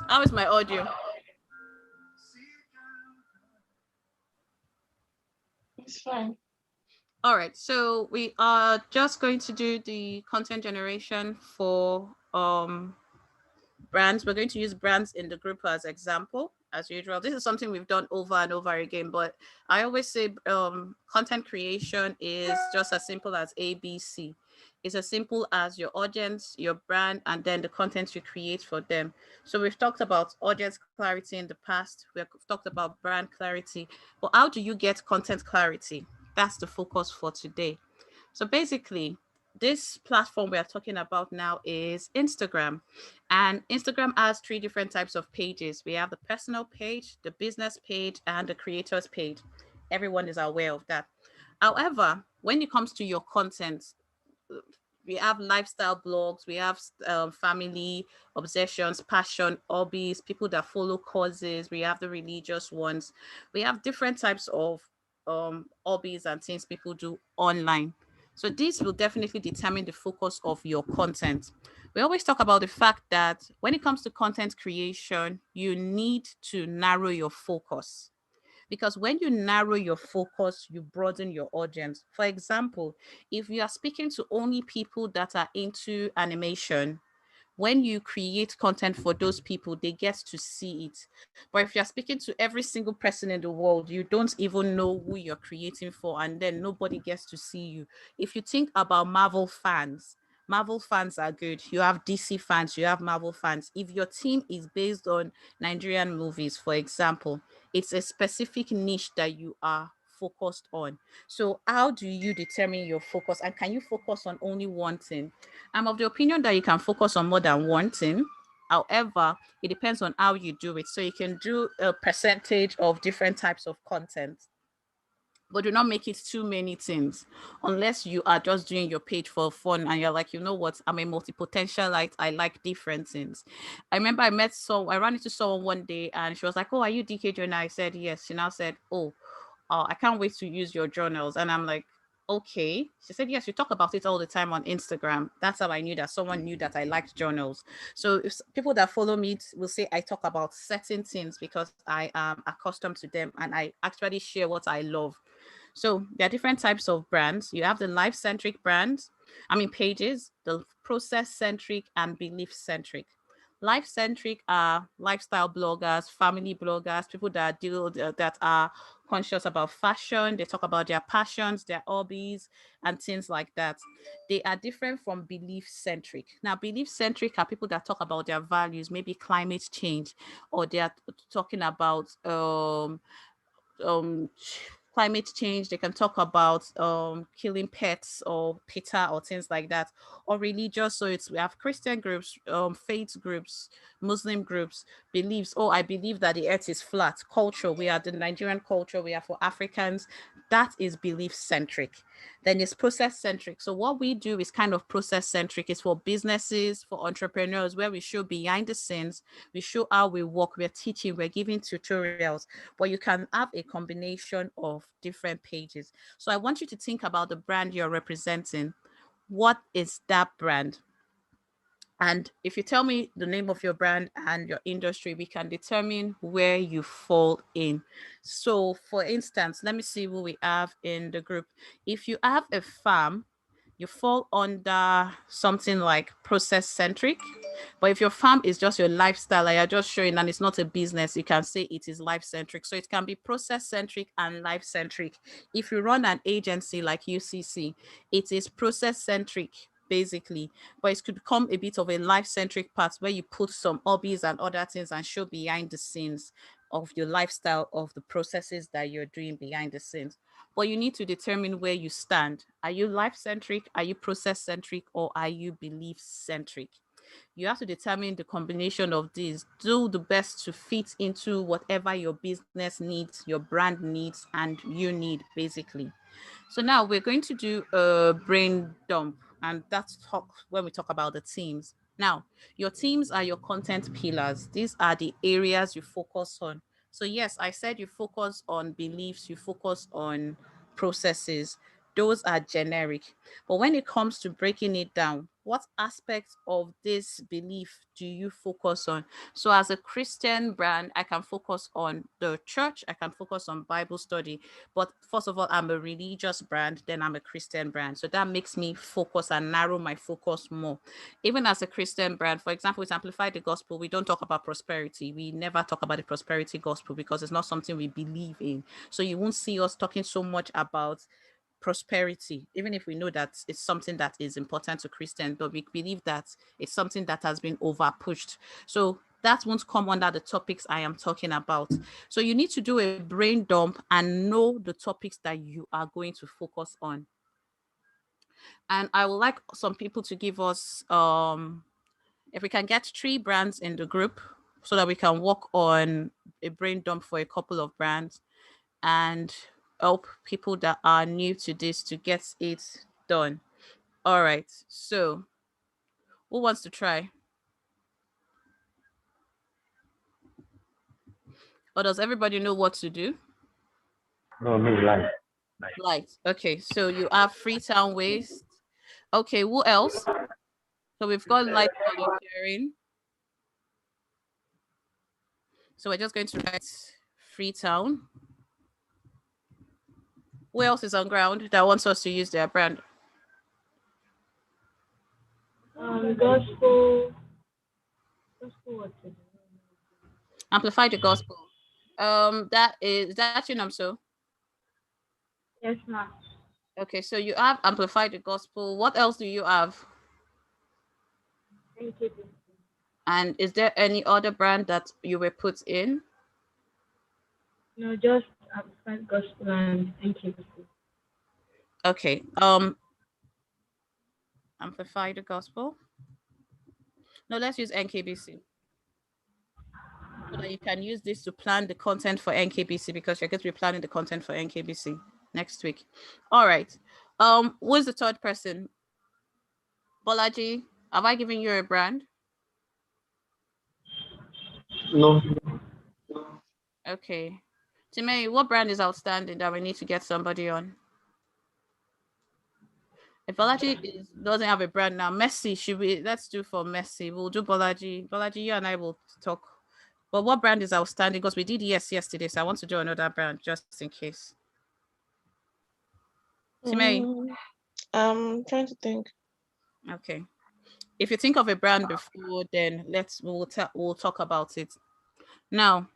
How is my audio? It's fine. All right, so we are just going to do the content generation for brands. We're going to use brands in the group as example, as usual. This is something we've done over and over again, but I always say content creation is just as simple as ABC. It's as simple as your audience, your brand, and then the content you create for them. So we've talked about audience clarity in the past. We've talked about brand clarity, but how do you get content clarity? That's the focus for today. So basically, this platform we are talking about now is Instagram. And Instagram has three different types of pages. We have the personal page, the business page, and the creators page. Everyone is aware of that. However, when it comes to your content, we have lifestyle blogs, we have family, obsessions, passion, hobbies, people that follow causes, we have the religious ones, we have different types of hobbies and things people do online. So this will definitely determine the focus of your content. We always talk about the fact that when it comes to content creation, you need to narrow your focus, because when you narrow your focus, you broaden your audience. For example, if you are speaking to only people that are into animation, when you create content for those people, they get to see it. But if you're speaking to every single person in the world, you don't even know who you're creating for, and then nobody gets to see you. If you think about Marvel fans are good. You have DC fans, you have Marvel fans. If your team is based on Nigerian movies, for example, it's a specific niche that you are focused on. So, how do you determine your focus? And can you focus on only one thing? I'm of the opinion that you can focus on more than one thing. However, it depends on how you do it. So you can do a percentage of different types of content, but do not make it too many things, unless you are just doing your page for fun and you're like, you know what, I'm a multi-potentialite, I like different things. I remember I ran into someone one day and she was like, oh, are you DK and I said yes. She now said, oh, I can't wait to use your journals. And I'm like, okay. She said, yes, you talk about it all the time on Instagram. That's how I knew that someone knew that I liked journals. So if people that follow me will say I talk about certain things because I am accustomed to them and I actually share what I love. So there are different types of brands. You have the life centric brands, pages, the process centric and belief centric. Life centric are lifestyle bloggers, family bloggers, people that are conscious about fashion. They talk about their passions, their hobbies, and things like that. They are different from belief centric. Now, belief centric are people that talk about their values, maybe climate change, or they are talking about um climate change. They can talk about killing pets or PETA or things like that, or religious. So it's we have Christian groups, faith groups, Muslim groups, beliefs. Oh, I believe that the earth is flat. Culture, we are the Nigerian culture, we are for Africans. That is belief centric. Then it's process centric. So what we do is kind of process centric. It's for businesses, for entrepreneurs, where we show behind the scenes, we show how we work, we're teaching, we're giving tutorials, but you can have a combination of different pages. So I want you to think about the brand you're representing. What is that brand? And if you tell me the name of your brand and your industry, we can determine where you fall in. So, for instance, let me see who we have in the group. If you have a farm, you fall under something like process centric. But if your farm is just your lifestyle, and you're just showing and it's not a business, you can say it is life centric. So it can be process centric and life centric. If you run an agency like UCC, it is process centric basically, but it could become a bit of a life centric part where you put some hobbies and other things and show behind the scenes of your lifestyle, of the processes that you're doing behind the scenes. But you need to determine where you stand. Are you life centric? Are you process centric? Or are you belief centric? You have to determine the combination of these. Do the best to fit into whatever your business needs, your brand needs, and you need basically. So now we're going to do a brain dump, and that's talk when we talk about the teams. Now, your teams are your content pillars. These are the areas you focus on. So yes, I said you focus on beliefs, you focus on processes. those are generic. But when it comes to breaking it down, what aspects of this belief do you focus on? So as a Christian brand, I can focus on the church, I can focus on Bible study. But first of all, I'm a religious brand, then I'm a Christian brand. So that makes me focus and narrow my focus more. Even as a Christian brand, for example, with Amplify the Gospel, we don't talk about prosperity. We never talk about the prosperity gospel because it's not something we believe in. So you won't see us talking so much about prosperity, even if we know that it's something that is important to Christians, but we believe that it's something that has been over pushed. So that won't come under the topics I am talking about. So you need to do a brain dump and know the topics that you are going to focus on. And I would like some people to give us if we can get 3 brands in the group so that we can work on a brain dump for a couple of brands and help people that are new to this to get it done. All right. So, who wants to try? Or does everybody know what to do? No, me life. Light. Okay. So, you have Freetown Waste. Okay. Who else? So, we've got light volunteering. So, we're just going to write Freetown. Who else is on ground that wants us to use their brand? Gospel. Gospel what? Amplify the gospel. That's your name, so. Yes, ma'am. Okay, so you have Amplify the Gospel. What else do you have? NKBC. And is there any other brand that you were put in? No, just Amplified Gospel and NKBC. Okay. Amplify the Gospel. No, let's use NKBC. So that you can use this to plan the content for NKBC because you're going to be planning the content for NKBC next week. All right. Who's the third person? Bolaji, have I given you a brand? No, Okay. Timei, what brand is outstanding that we need to get somebody on? If Bolaji doesn't have a brand now, Messi should be. Let's do for Messi. We'll do Bolaji. Bolaji, you and I will talk. But what brand is outstanding? Because we did yesterday, so I want to do another brand just in case. Timei. I'm trying to think. Okay. If you think of a brand before, then we'll talk about it. Now,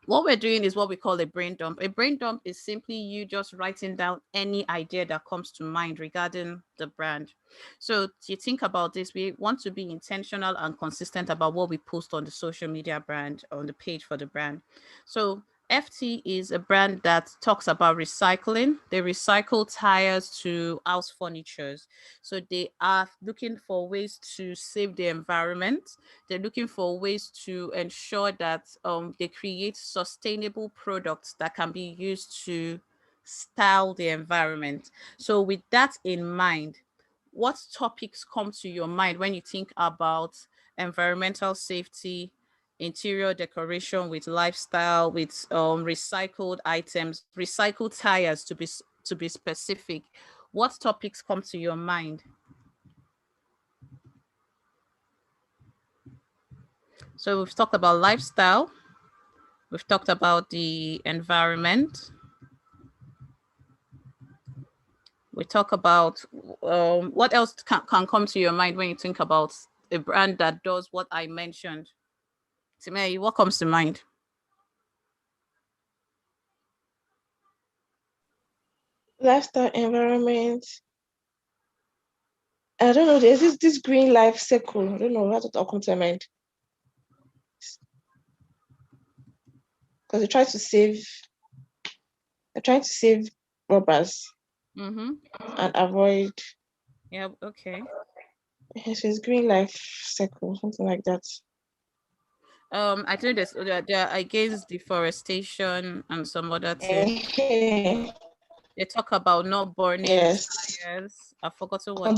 what we're doing is what we call a brain dump. A brain dump is simply you just writing down any idea that comes to mind regarding the brand. So to think about this, we want to be intentional and consistent about what we post on the social media brand, on the page for the brand. So FT is a brand that talks about recycling. They recycle tires to house furnitures. So they are looking for ways to save the environment. They're looking for ways to ensure that they create sustainable products that can be used to style the environment. So with that in mind, what topics come to your mind when you think about environmental safety, interior decoration with lifestyle, with recycled items, recycled tires to be specific? What topics come to your mind? So we've talked about lifestyle. We've talked about the environment. We talk about what else can come to your mind when you think about a brand that does what I mentioned. Timei, what comes to mind? Lifestyle, environment. I don't know. There's this green life circle. I don't know how to talk to mind. Because they're trying to save robbers and avoid. Yeah, okay. Yes, it's green life circle, something like that. I think they're against deforestation and some other things. They talk about not burning tires. I've forgotten what.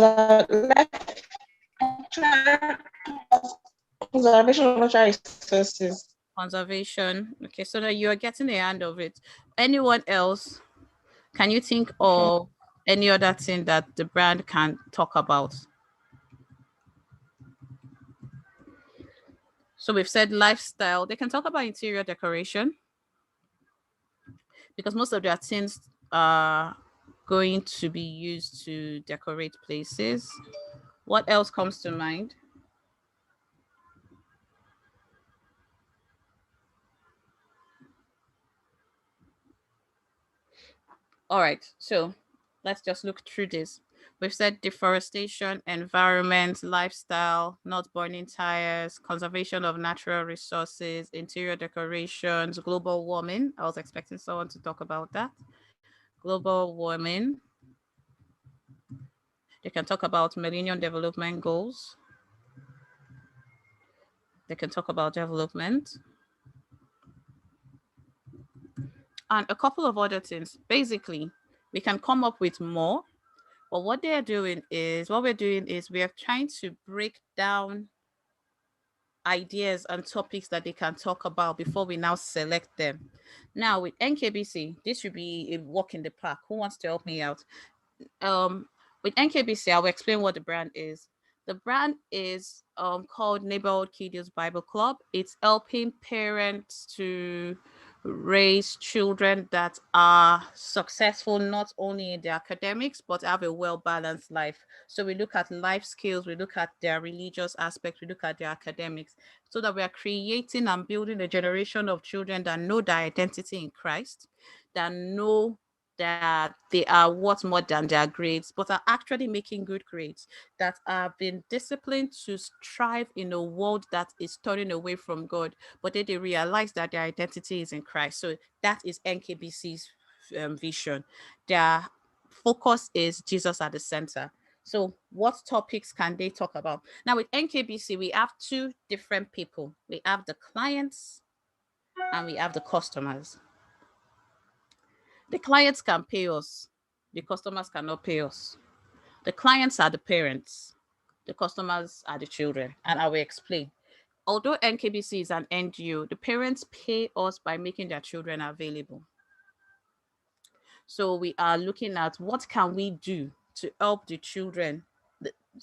Conservation of natural resources. Conservation. Okay, so that you are getting a hand of it. Anyone else? Can you think of any other thing that the brand can talk about. So we've said lifestyle. They can talk about interior decoration because most of their things are going to be used to decorate places. What else comes to mind? All right, so let's just look through this. We've said deforestation, environment, lifestyle, not burning tires, conservation of natural resources, interior decorations, global warming. I was expecting someone to talk about that. Global warming. They can talk about Millennium Development Goals. They can talk about development. And a couple of other things. Basically, we can come up with more. But what we're doing is we are trying to break down ideas and topics that they can talk about before we now select them. Now with NKBC, this should be a walk in the park. Who wants to help me out? Um, with NKBC, I'll explain what the brand is. The brand is called Neighborhood Kiddos Bible Club. It's helping parents to raise children that are successful not only in their academics but have a well-balanced life. So we look at life skills, we look at their religious aspects, we look at their academics, so that we are creating and building a generation of children that know their identity in Christ, that know that they are what more than their grades, but are actually making good grades, that have been disciplined to strive in a world that is turning away from God, but then they realize that their identity is in Christ. So that is NKBC's vision. Their focus is Jesus at the center. So what topics can they talk about? Now with NKBC, we have two different people. We have the clients and we have the customers. The clients can pay us. The customers cannot pay us. The clients are the parents. The customers are the children. And I will explain. Although NKBC is an NGO, the parents pay us by making their children available. So we are looking at what can we do to help the children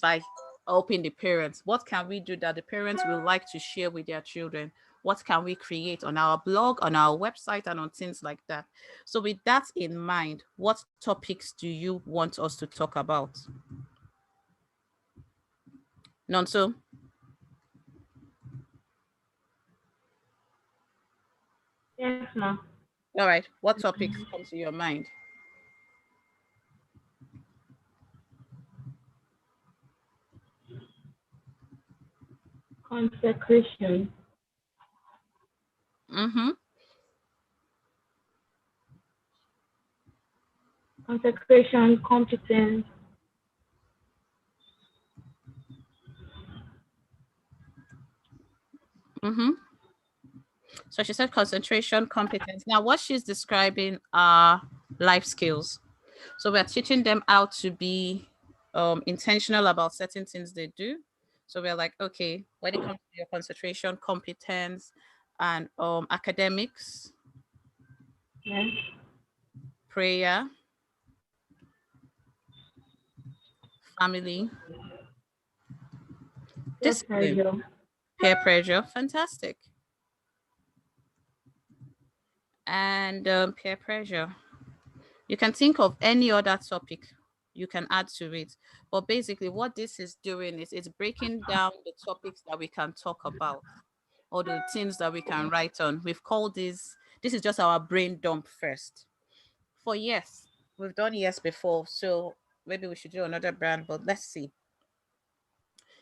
by helping the parents. What can we do that the parents will like to share with their children? What can we create on our blog, on our website, and on things like that? So with that in mind, what topics do you want us to talk about? Nonso? Yes, ma'am. All right. What topics come to your mind? Consecration. Mm-hmm. Consecration, competence. Mm-hmm. So she said concentration, competence. Now, what she's describing are life skills. So we're teaching them how to be intentional about certain things they do. So we're like, okay, when it comes to your concentration, competence, and academics, Yes. prayer, family, Peer discipline, pressure. peer pressure, fantastic, and peer pressure. You can think of any other topic you can add to it. But basically, what this is doing is it's breaking down the topics that we can talk about or the things that we can write on. We've called this is just our brain dump first. For yes, we've done yes before. So maybe we should do another brand, but let's see.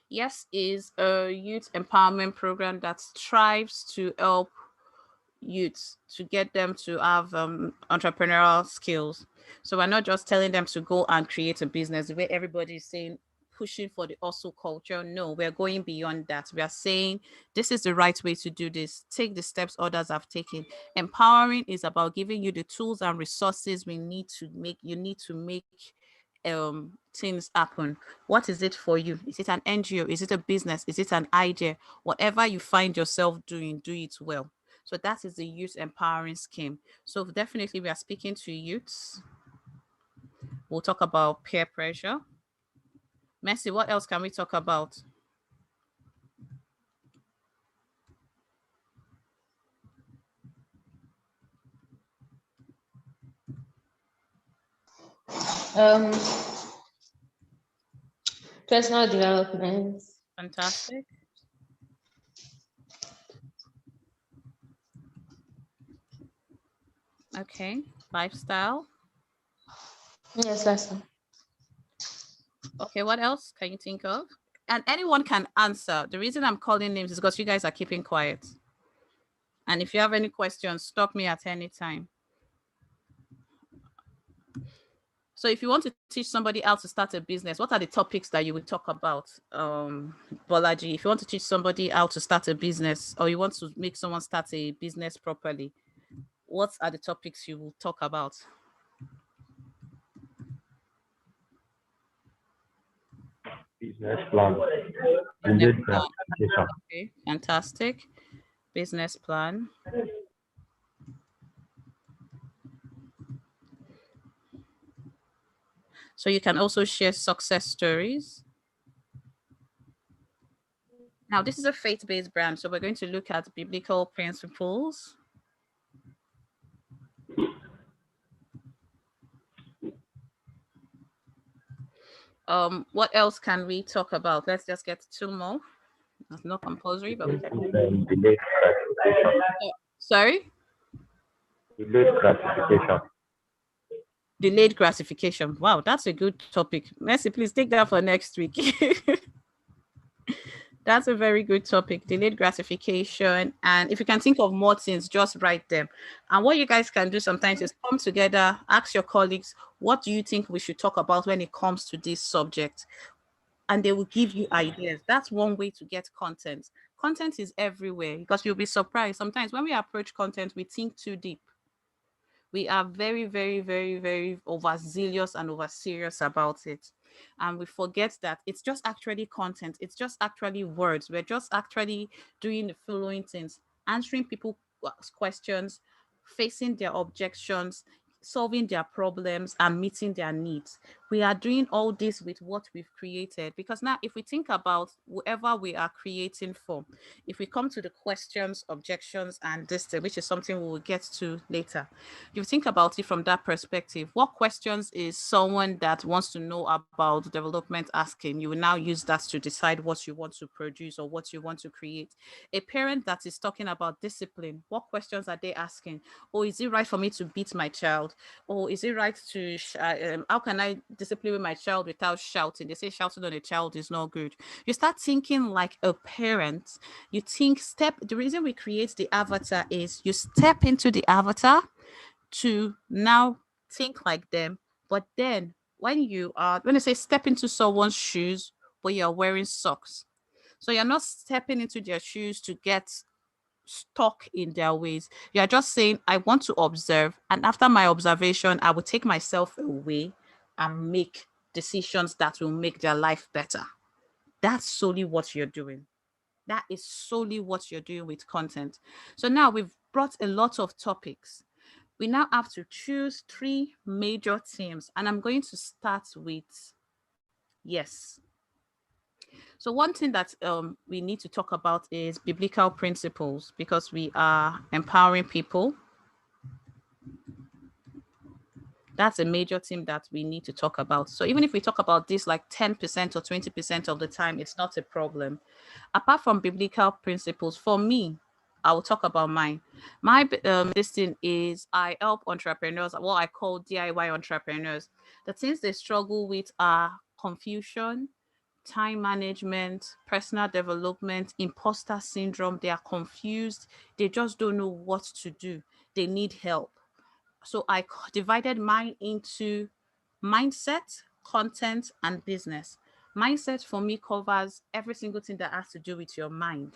Yes is a youth empowerment program that strives to help youths to get them to have entrepreneurial skills. So we're not just telling them to go and create a business where everybody is saying pushing for the hustle culture. No, we're going beyond that. We are saying this is the right way to do this. Take the steps others have taken. Empowering is about giving you the tools and resources we need to make. You need to make things happen. What is it for you? Is it an NGO? Is it a business? Is it an idea? Whatever you find yourself doing, do it well. So that is the youth empowering scheme. So definitely we are speaking to youths. We'll talk about peer pressure. Messi, what else can we talk about? Um, Personal development. Fantastic. Okay. Lifestyle. Yes, last one. Okay, what else can you think of? And anyone can answer. The reason I'm calling names is because you guys are keeping quiet. And if you have any questions, stop me at any time. So if you want to teach somebody how to start a business, what are the topics that you would talk about? Bolaji, if you want to teach somebody how to start a business, or you want to make someone start a business properly, what are the topics you will talk about? Business plan. Business Delayed plan. gratification. Okay, fantastic. Business plan. So you can also share success stories. Now, this is a faith-based brand, so we're going to look at biblical principles. What else can we talk about? Let's just get 2 more. That's not compulsory, but we can. Delayed gratification. Sorry? Delayed gratification. Delayed gratification. Wow, that's a good topic. Mercy, please take that for next week. That's a very good topic, delayed gratification. And if you can think of more things, just write them. And what you guys can do sometimes is come together, ask your colleagues, what do you think we should talk about when it comes to this subject? And they will give you ideas. That's one way to get content. Content is everywhere because you'll be surprised. Sometimes when we approach content, we think too deep. We are very, very, very, very overzealous and over serious about it. And we forget that it's just actually content, it's just actually words. We're just actually doing the following things: answering people's questions, facing their objections, solving their problems, and meeting their needs. We are doing all this with what we've created. Because now, if we think about whoever we are creating for, if we come to the questions, objections, and this thing, which is something we will get to later, you think about it from that perspective. What questions is someone that wants to know about development asking? You will now use that to decide what you want to produce or what you want to create. A parent that is talking about discipline, what questions are they asking? Oh, is it right for me to beat my child? Or is it right to, how can I discipline my child without shouting? They say shouting on a child is not good. You start thinking like a parent. You think the reason we create the avatar is you step into the avatar to now think like them. But then when you say step into someone's shoes, but you're wearing socks. So you're not stepping into their shoes to get stuck in their ways. You're just saying, I want to observe. And after my observation, I will take myself away and make decisions that will make their life better. That's solely what you're doing. That is solely what you're doing with content. So now we've brought a lot of topics. We now have to choose 3 major themes, and I'm going to start with yes. So one thing that we need to talk about is biblical principles, because we are empowering people. That's a major theme that we need to talk about. So even if we talk about this like 10% or 20% of the time, it's not a problem. Apart from biblical principles, for me, I will talk about mine. My this thing is I help entrepreneurs, what I call DIY entrepreneurs. The things they struggle with are confusion, time management, personal development, imposter syndrome. They are confused. They just don't know what to do. They need help. So I divided mine into mindset, content, and business. Mindset for me covers every single thing that has to do with your mind.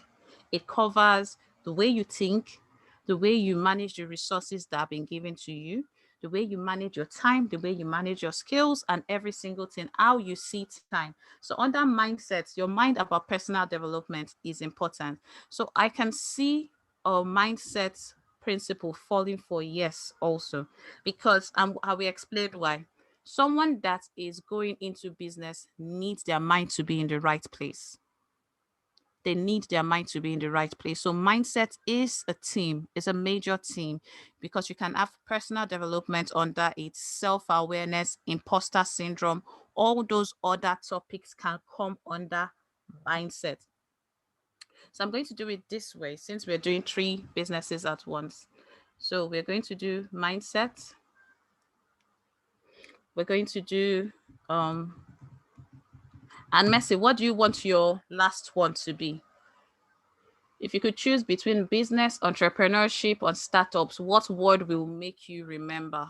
It covers the way you think, the way you manage the resources that have been given to you, the way you manage your time, the way you manage your skills, and every single thing, how you see time. So under mindset, your mind about personal development is important. So I can see a mindset principle falling for yes also, because I will explain why. Someone that is going into business needs their mind to be in the right place. They need their mind to be in the right place. So mindset is a team, it's a major team, because you can have personal development under it, self-awareness, imposter syndrome, all those other topics can come under mindset. So I'm going to do it this way since we're doing 3 businesses at once. So we're going to do mindset. We're going to do and Messi, what do you want your last one to be? If you could choose between business, entrepreneurship, or startups, what word will make you remember?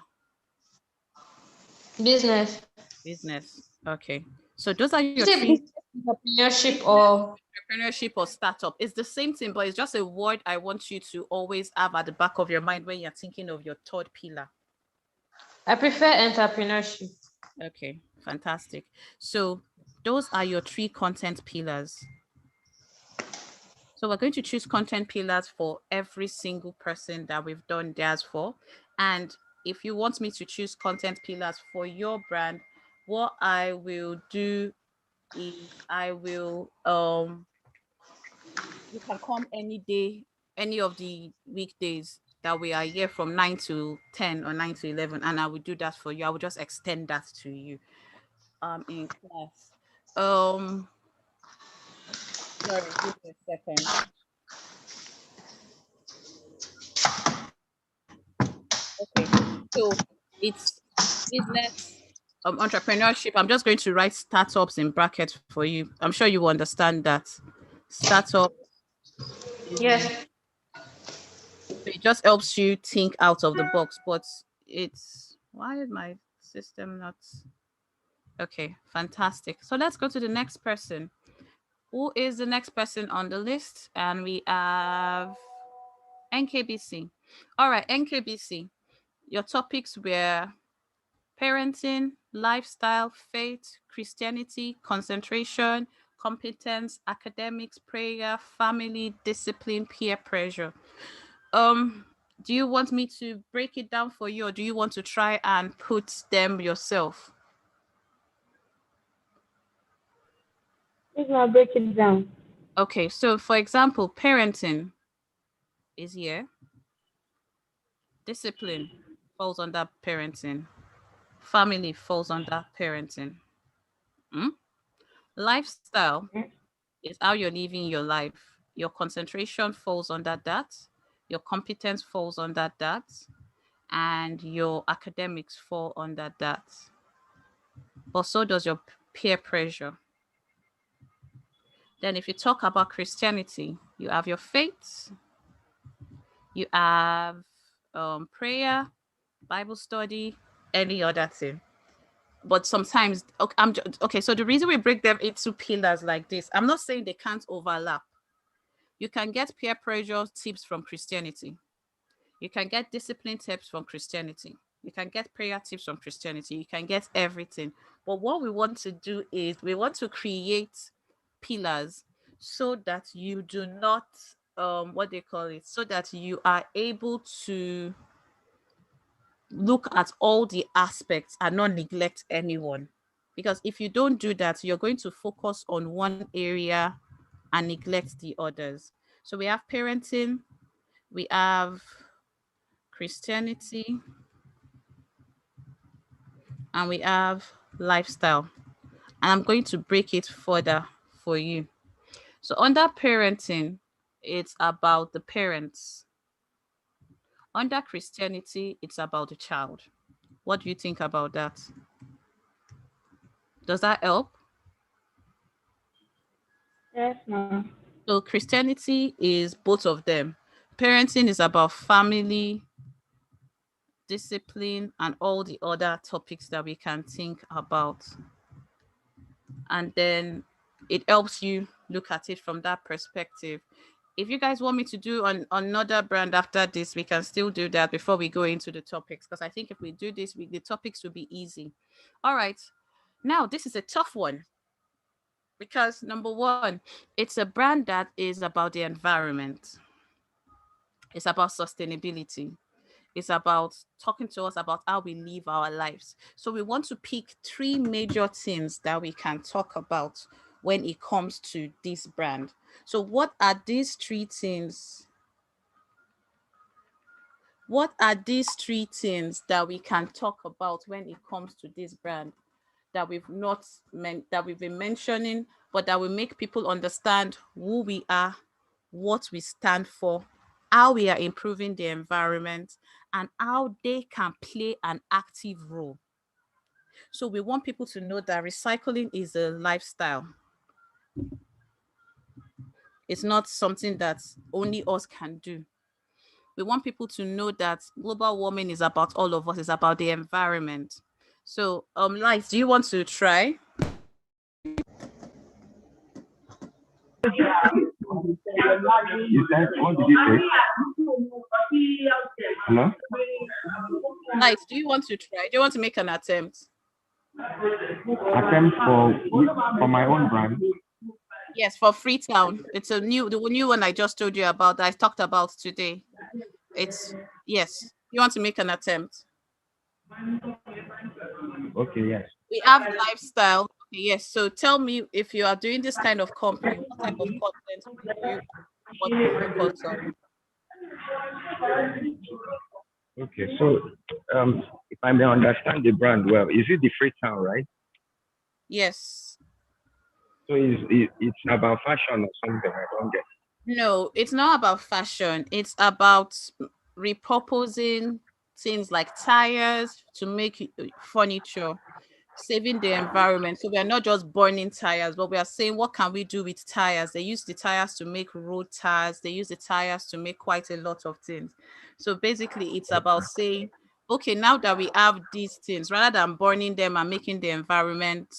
Business. Business. Okay. So those are your Is it 3: business, entrepreneurship, business, or entrepreneurship, or startup. It's the same thing, but it's just a word I want you to always have at the back of your mind when you're thinking of your 3rd pillar. I prefer entrepreneurship. Okay, fantastic. So those are your 3 content pillars. So we're going to choose content pillars for every single person that we've done theirs for. And if you want me to choose content pillars for your brand, what I will do is I will you can come any day, any of the weekdays that we are here from 9 to 10 or 9 to 11, and I will do that for you. I will just extend that to you in class. Sorry, give me a second. Okay, so it's business, entrepreneurship. I'm just going to write startups in brackets for you. I'm sure you will understand that. Startup, business. Yes. So it just helps you think out of the box. But it's why is my system not okay? Fantastic. So let's go to the next person. Who is the next person on the list? And we have NKBC. All right, NKBC. Your topics were parenting, lifestyle, faith, Christianity, concentration, competence, academics, prayer, family, discipline, peer pressure. Do you want me to break it down for you, or do you want to try and put them yourself? Please now break it down. Okay, so for example, parenting is here. Discipline falls under parenting. Family falls under parenting. Lifestyle is how you're living your life. Your concentration falls under that. Your competence falls under that. And your academics fall under that. But so does your peer pressure. Then, if you talk about Christianity, you have your faith, you have prayer, Bible study, any other thing. But sometimes, okay, so the reason we break them into pillars like this, I'm not saying they can't overlap. You can get peer pressure tips from Christianity. You can get discipline tips from Christianity. You can get prayer tips from Christianity. You can get everything. But what we want to do is we want to create pillars so that you do not what they call it, so that you are able to look at all the aspects and not neglect anyone. Because if you don't do that, you're going to focus on one area and neglect the others. So we have parenting, we have Christianity, and we have lifestyle. And I'm going to break it further for you. So under parenting, it's about the parents. Under Christianity, it's about the child. What do you think about that? Does that help? Yes, ma'am. So Christianity is both of them. Parenting is about family, discipline, and all the other topics that we can think about. And then it helps you look at it from that perspective. If you guys want me to do on another brand after this, we can still do that before we go into the topics, because I think if we do this, the topics will be easy. All right. Now, this is a tough one because number one, it's a brand that is about the environment. It's about sustainability. It's about talking to us about how we live our lives. So we want to pick 3 major things that we can talk about when it comes to this brand. So what are these 3 things? What are these 3 things that we can talk about when it comes to this brand that we've been mentioning, but that will make people understand who we are, what we stand for, how we are improving the environment, and how they can play an active role. So we want people to know that recycling is a lifestyle. It's not something that only us can do. We want people to know that global warming is about all of us, it's about the environment. So, Light, do you want to try? You said, what did you say? Hello? Light, do you want to try? Do you want to make an attempt? Attempt for my own brand. Yes, for Freetown. It's the new one I just told you about that I talked about today. It's yes. You want to make an attempt? Okay, yes. We have lifestyle. Okay, yes. So tell me, if you are doing this kind of company, what type of content do you want to focus on? Okay, so if I may understand the brand well, is it the Freetown, right? Yes. So it's about fashion or something? I don't get. No, it's not about fashion. It's about repurposing things like tires to make furniture, saving the environment. So we are not just burning tires, but we are saying, what can we do with tires? They use the tires to make road tires. They use the tires to make quite a lot of things. So basically, it's about saying, okay, now that we have these things, rather than burning them and making the environment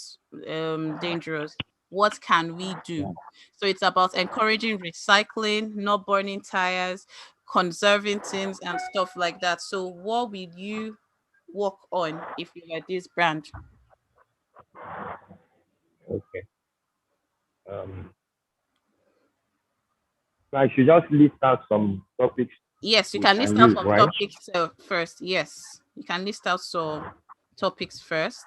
dangerous, what can we do? So it's about encouraging recycling, not burning tires, conserving things and stuff like that. So what will you work on if you were this brand? Okay. So I should just list out some topics Yes, you we can can list out use, some right? topics first. Yes, you can list out some topics first.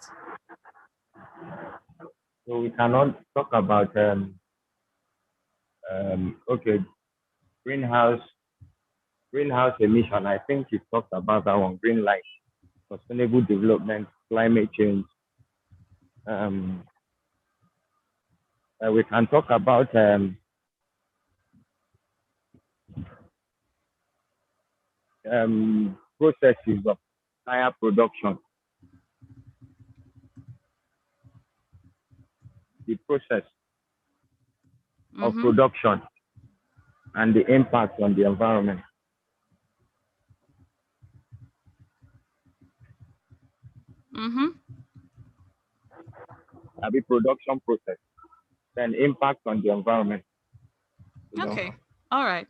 So we cannot talk about okay, greenhouse greenhouse emission. I think you talked about that one. Green light, sustainable development, climate change. Um, we can talk about processes of tire production, the process of Mm-hmm. production, and the impact on the environment. Mm-hmm. The production process, then impact on the environment. Okay. All right.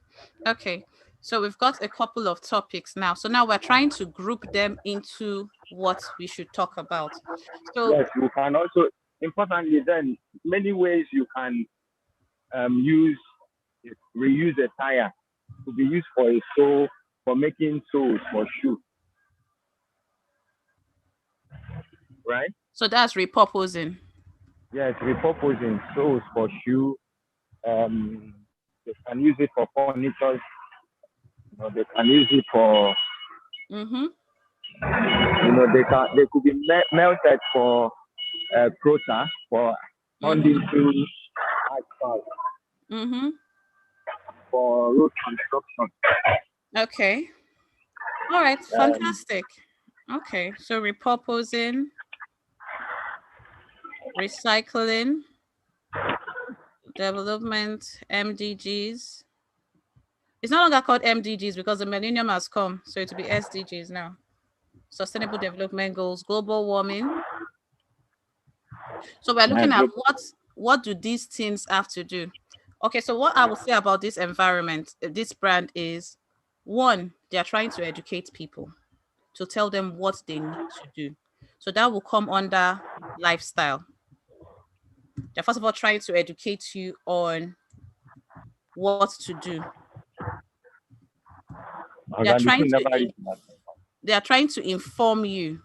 Okay. So we've got a couple of topics now. So now we're trying to group them into what we should talk about. So Yes, you can also, importantly, then many ways you can use reuse a tire to be used for a sole, for making soles for shoe, right? so that's repurposing. Yes, repurposing soles for shoe. They can use it for furniture. They can use it for, Mm-hmm. they could be melted for prota, for turned Mm-hmm. into asphalt, Mm-hmm. for road construction. Okay. All right. Um, Fantastic. Okay. So repurposing, recycling, development, MDGs. It's no longer called MDGs because the millennium has come. So it will be SDGs now. Sustainable Development Goals, global warming. So we're looking at what do these things have to do? Okay, so what I will say about this environment, this brand is one, they are trying to educate people to tell them what they need to do. So that will come under lifestyle. They're first of all trying to educate you on what to do. They're trying Organization to never reached that. They are trying to inform you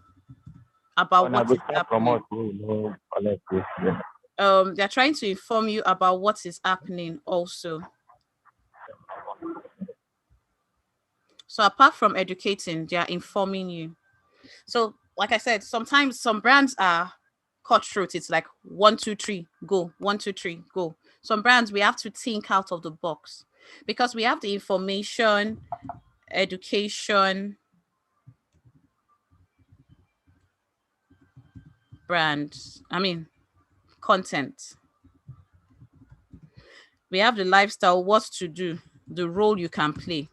about what is happening. They're trying to inform you about what is happening also. So apart from educating, they are informing you. So like I said, sometimes some brands are cutthroat. It's like 1, 2, 3, go. 1, 2, 3, go. Some brands, we have to think out of the box because we have the information, education, brands. Content. We have the lifestyle, what to do, the role you can play.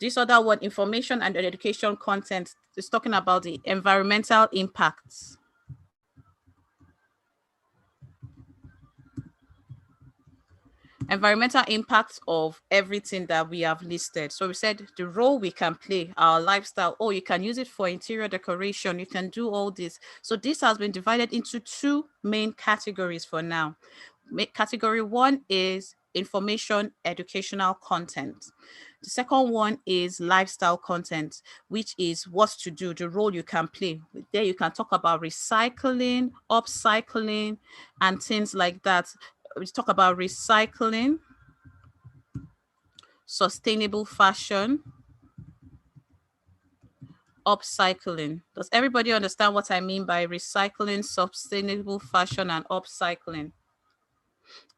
This other one, information and education content, is talking about the environmental impacts. Environmental impact of everything that we have listed. So we said the role we can play, our lifestyle. Oh, you can use it for interior decoration. You can do all this. So this has been divided into 2 main categories for now. Category 1 is information, educational content. The second one is lifestyle content, which is what to do, the role you can play. There you can talk about recycling, upcycling, and things like that. We talk about recycling, sustainable fashion, upcycling. Does everybody understand what I mean by recycling, sustainable fashion, and upcycling?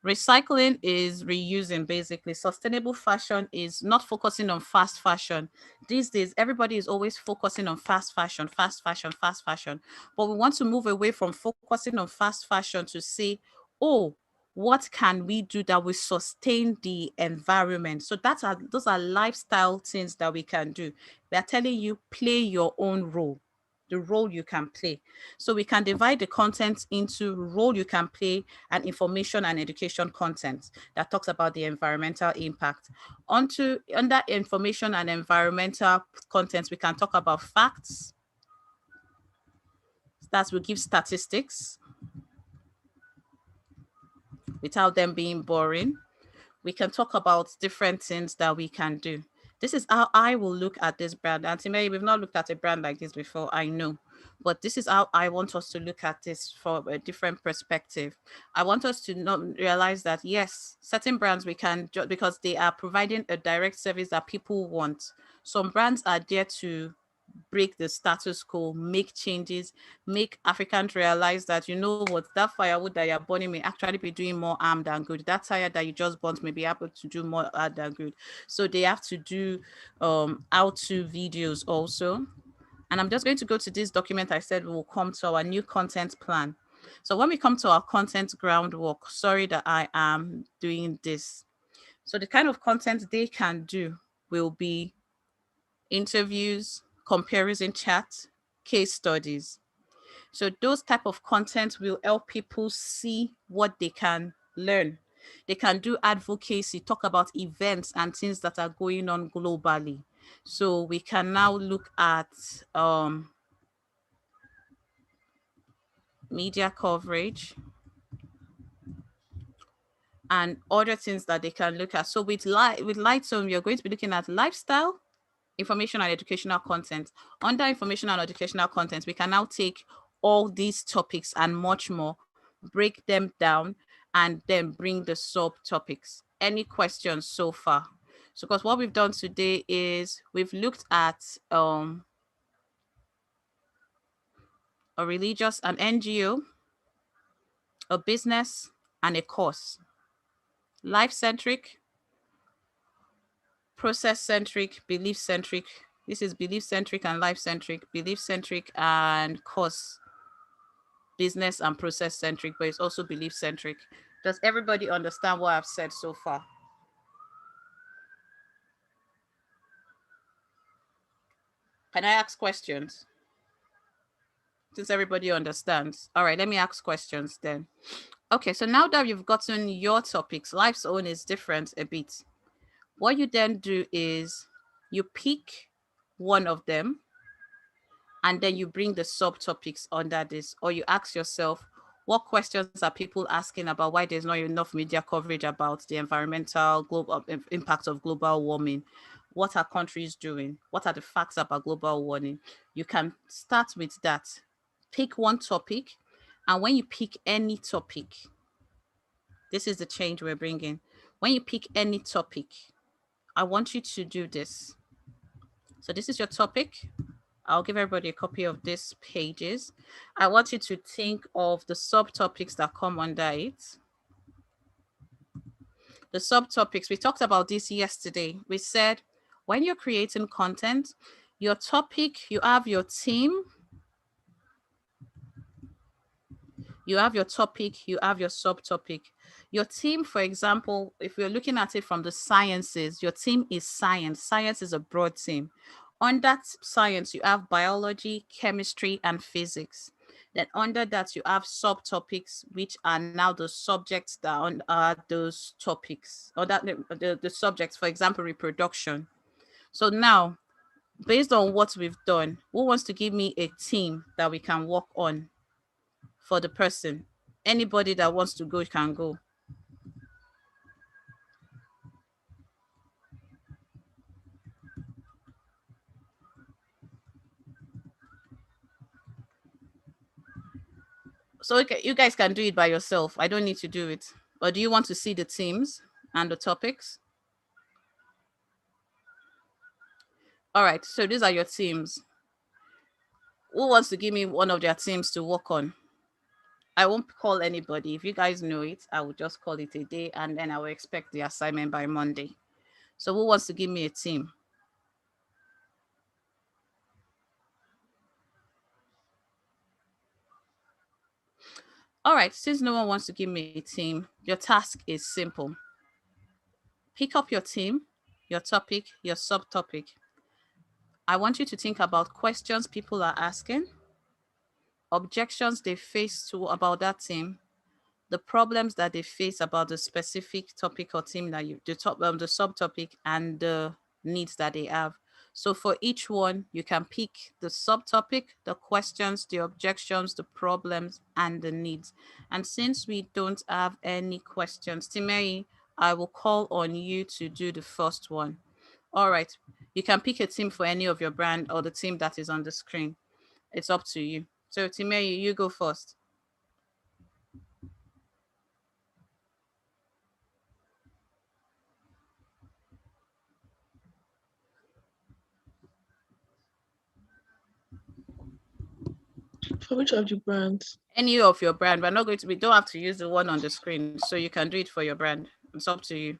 Recycling is reusing, basically. Sustainable fashion is not focusing on fast fashion. These days, everybody is always focusing on fast fashion, fast fashion, fast fashion. But we want to move away from focusing on fast fashion to say, oh, what can we do that will sustain the environment? So those are lifestyle things that we can do. They're telling you, play your own role, the role you can play. So we can divide the content into role you can play and information and education content that talks about the environmental impact. Under information and environmental content, we can talk about facts. That will give statistics without them being boring. We can talk about different things that we can do. This is how I will look at this brand. Auntie Mary, we've not looked at a brand like this before, I know. But this is how I want us to look at this from a different perspective. I want us to not realize that, yes, certain brands we can, because they are providing a direct service that people want. Some brands are there to break the status quo, make changes, make Africans realize that, you know what, that firewood that you're burning may actually be doing more harm than good. That tire that you just burnt may be able to do more harm than good. So they have to do how-to videos also. And I'm just going to go to this document I said will come to our new content plan. So when we come to our content groundwork, sorry that I am doing this. So the kind of content they can do will be interviews, comparison chat, case studies. So those type of content will help people see what they can learn. They can do advocacy, talk about events and things that are going on globally. So we can now look at media coverage and other things that they can look at. So with Lightroom, you're going to be looking at lifestyle, information and educational content. Under information and educational content, we can now take all these topics and much more, break them down, and then bring the subtopics. Any questions so far? So because what we've done today is we've looked at a religious, an NGO, a business, and a course. Life-centric, process-centric, belief-centric. This is belief-centric and life-centric, belief-centric and course, business and process-centric, but it's also belief-centric. Does everybody understand what I've said so far? Can I ask questions? Since everybody understands. All right, let me ask questions then. Okay, so now that you've gotten your topics, life's own is different a bit. What you then do is you pick one of them and then you bring the subtopics under this, or you ask yourself, What questions are people asking about why there's not enough media coverage about the environmental global impact of global warming? What are countries doing? What are the facts about global warming? You can start with that. Pick one topic, and when you pick any topic, this is the change we're bringing. When you pick any topic, I want you to do this. So this is your topic. I'll give everybody a copy of these pages. I want you to think of the subtopics that come under it. The subtopics, we talked about this yesterday. We said when you're creating content, your topic, you have your theme, you have your topic, you have your subtopic. Your theme, for example, if we're looking at it from the sciences, your theme is science. Science is a broad theme. Under science, you have biology, chemistry, and physics. Then under that, you have subtopics, which are now the subjects that are those topics, or that the subjects, for example, reproduction. So now, based on what we've done, who wants to give me a theme that we can work on for the person? Anybody that wants to go can go. So okay, you guys can do it by yourself. I don't need to do it. Or do you want to see the themes and the topics? All right, so these are your themes. Who wants to give me one of their themes to work on? I won't call anybody. If you guys know it, I will just call it a day, and then I will expect the assignment by Monday. So who wants to give me a theme? All right, since no one wants to give me a theme, your task is simple. Pick up your theme, your topic, your subtopic. I want you to think about questions people are asking, objections they face to about that theme, the problems that they face about the specific topic or theme that the subtopic, and the needs that they have. So for each one, you can pick the subtopic, the questions, the objections, the problems, and the needs. And since we don't have any questions, Timei, I will call on you to do the first one. All right. You can pick a theme for any of your brand or the theme that is on the screen. It's up to you. So Timei, you go first. For which of the brands? Any of your brand. We're not going to, we don't have to use the one on the screen. So you can do it for your brand. It's up to you.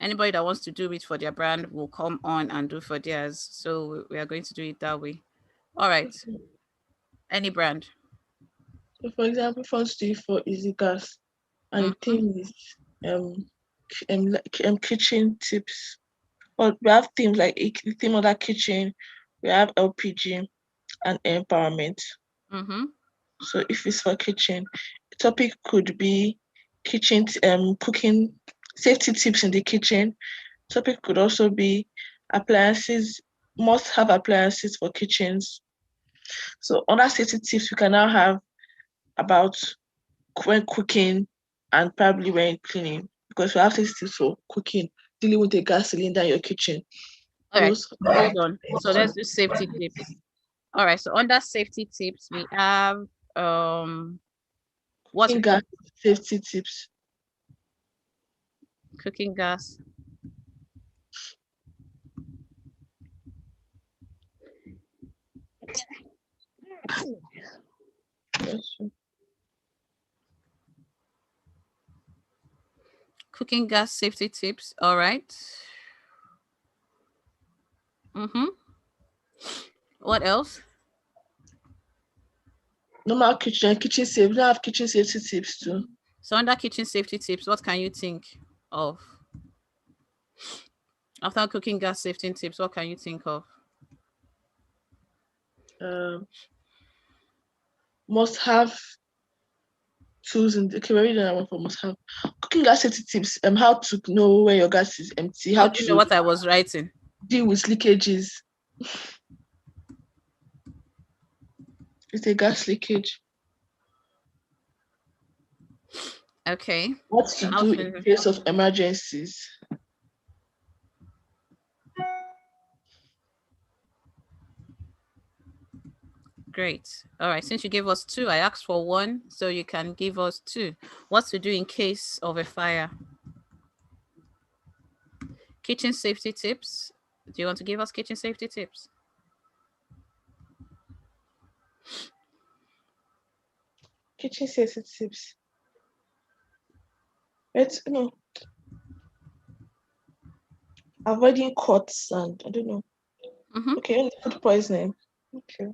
Anybody that wants to do it for their brand will come on and do for theirs. So we are going to do it that way. All right. Any brand. So for example, first do for Easy Gas, and the theme is kitchen tips. But we have themes like the theme of that kitchen, we have LPG and empowerment. So if it's for kitchen, the topic could be kitchen cooking safety tips in the kitchen. Topic could also be appliances, must have appliances for kitchens. So other safety tips we can now have about when cooking and probably when cleaning, because we have safety tips for cooking, dealing with a gas cylinder in your kitchen. All right, hold on. So let's do safety tips. All right, so under safety tips, we have what's cooking gas safety tips. Cooking gas. Cooking gas safety tips. All right. What else? Normal kitchen safety. We have kitchen safety tips too. So under kitchen safety tips, what can you think of? After cooking gas safety tips, what can you think of? Must have tools in the okay, we're reading that one for must have. Cooking gas safety tips, how to know when your gas is empty, how to know what I was writing. Deal with leakages. It's a gas leakage. Okay. What to do in case of emergencies. Great. All right. Since you gave us 2, I asked for 1, so you can give us 2. What to do in case of a fire? Kitchen safety tips. Do you want to give us kitchen safety tips? Kitchen safety tips. Let's avoiding cuts and I don't know. Okay, food poisoning. Okay.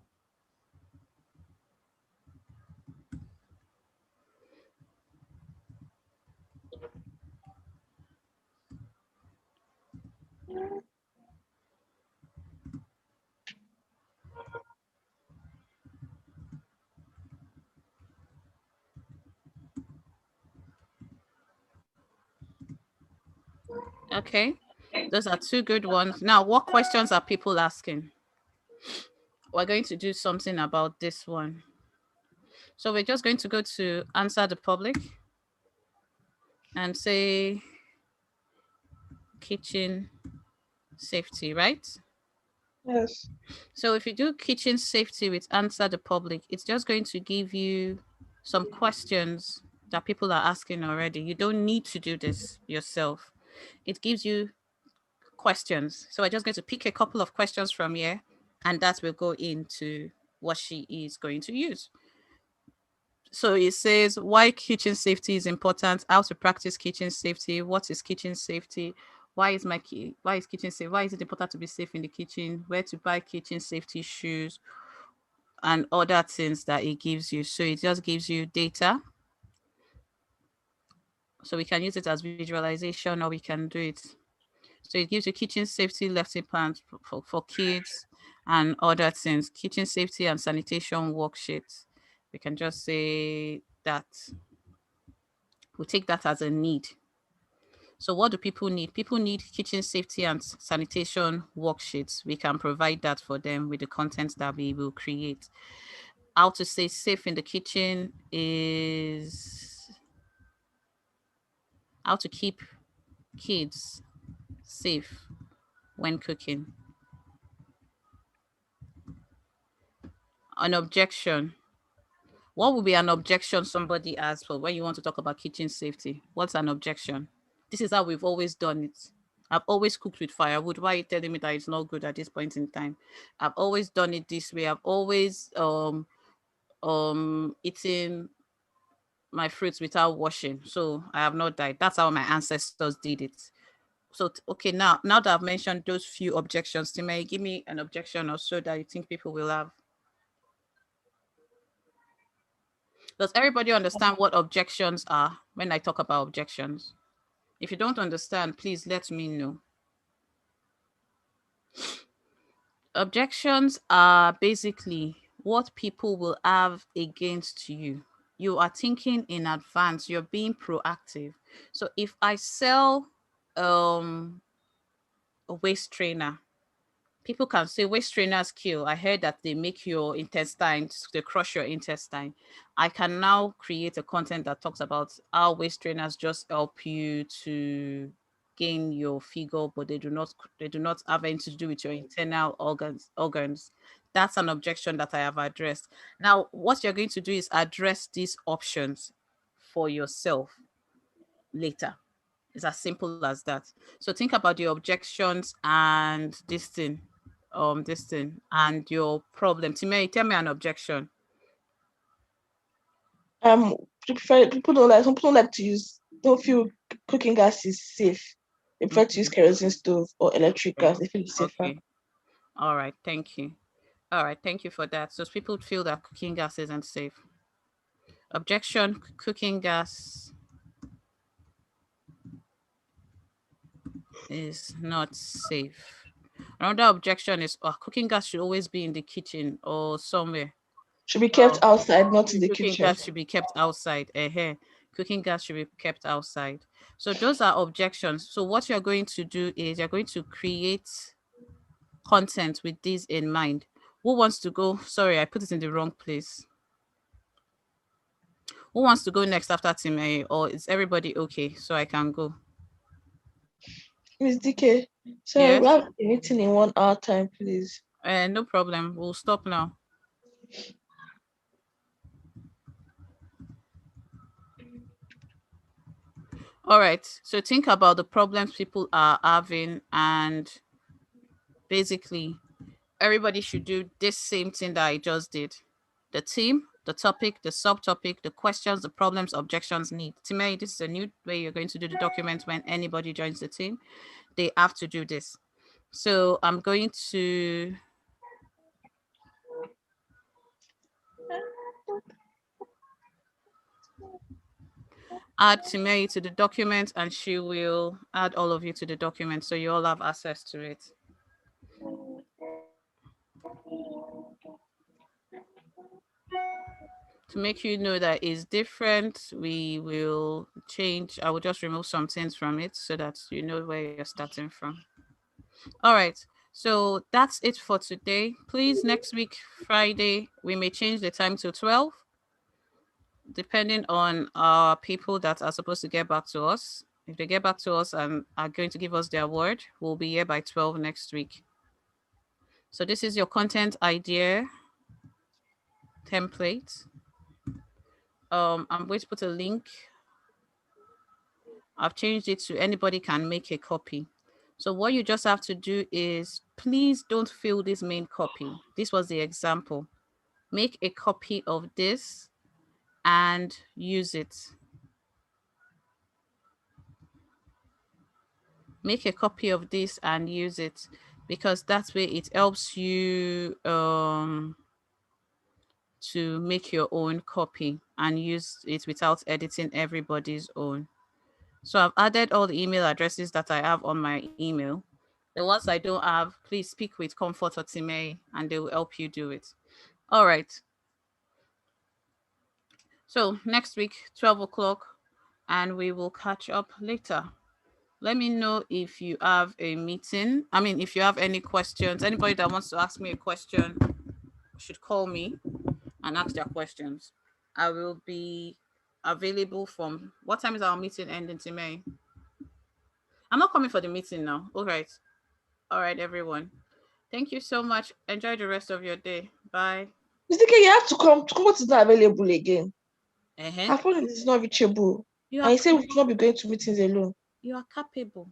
Okay. Those are 2 good ones. Now, what questions are people asking? We're going to do something about this one. So we're just going to go to answer the public and say kitchen safety, right? Yes. So if you do kitchen safety with answer the public, it's just going to give you some questions that people are asking already. You don't need to do this yourself. It gives you questions. So I'm just going to pick a couple of questions from here, and that will go into what she is going to use. So it says why kitchen safety is important, how to practice kitchen safety, what is kitchen safety, why is kitchen safe, why is it important to be safe in the kitchen, where to buy kitchen safety shoes, and other things that it gives you. So it just gives you data. So we can use it as visualization or we can do it. So it gives you kitchen safety lesson plans for kids and other things, kitchen safety and sanitation worksheets. We can just say that. We'll take that as a need. So what do people need? People need kitchen safety and sanitation worksheets. We can provide that for them with the content that we will create. How to stay safe in the kitchen is how to keep kids safe when cooking. An objection. What would be an objection somebody has for when you want to talk about kitchen safety? What's an objection? This is how we've always done it. I've always cooked with firewood. Why are you telling me that it's not good at this point in time? I've always done it this way. I've always eaten my fruits without washing. So I have not died. That's how my ancestors did it. So okay, now that I've mentioned those few objections, Timmy, give me an objection or so that you think people will have. Does everybody understand what objections are when I talk about objections? If you don't understand, please let me know. Objections are basically what people will have against you. You are thinking in advance, you're being proactive. So if I sell a waist trainer, people can say waist trainers kill. I heard that they make your intestines, they crush your intestine. I can now create a content that talks about how waist trainers just help you to gain your figure, but they do not have anything to do with your internal organs. That's an objection that I have addressed. Now, what you're going to do is address these options for yourself later. It's as simple as that. So think about your objections and this thing and your problem. Timmy, tell me an objection. People don't like to use, don't feel cooking gas is safe. They prefer to use kerosene stove or electric gas. They feel it's safer. Okay. All right, thank you. All right, thank you for that. So people feel that cooking gas isn't safe. Objection, cooking gas is not safe. Another objection is cooking gas should always be in the kitchen or somewhere. Should be kept outside, not in the Cooking kitchen. gas should be kept outside. Cooking gas should be kept outside. So those are objections. So what you're going to do is you're going to create content with this in mind. Who wants to go? Sorry, I put it in the wrong place. Who wants to go next after Timmy, or is everybody okay so I can go? Miss DK, sorry, Yes. we have a meeting in 1 hour time, please. No problem. We'll stop now. All right. So think about the problems people are having, and basically everybody should do this same thing that I just did. The theme, the topic, the subtopic, the questions, the problems, objections, need. Timmy, this is a new way you're going to do the document when anybody joins the team. They have to do this. So I'm going to add Timmy to the document, and she will add all of you to the document so you all have access to it. To make you know that it's different, we will change. I will just remove some things from it so that you know where you're starting from. All right. So that's it for today. Please, next week, Friday, we may change the time to 12, depending on our people that are supposed to get back to us. If they get back to us and are going to give us their word, we'll be here by 12 next week. So this is your content idea template. I'm going to put a link. I've changed it to anybody can make a copy. So what you just have to do is, please don't fill this main copy. This was the example. Make a copy of this and use it. Make a copy of this and use it, because that way it helps you to make your own copy and use it without editing everybody's own. So I've added all the email addresses that I have on my email. The ones I don't have, please speak with Comfort or Timei and they will help you do it. All right. So next week, 12 o'clock, and we will catch up later. Let me know if you have a meeting. I mean, if you have any questions, anybody that wants to ask me a question should call me and ask their questions. I will be available from, what time is our meeting ending, Timei? I'm not coming for the meeting now. All right. All right, everyone. Thank you so much. Enjoy the rest of your day. Bye. Miss DK, you have to come. Comfort is not available again. Uh-huh. Her phone is not reachable. You And are, he said we should not be going to meetings alone. you are capable.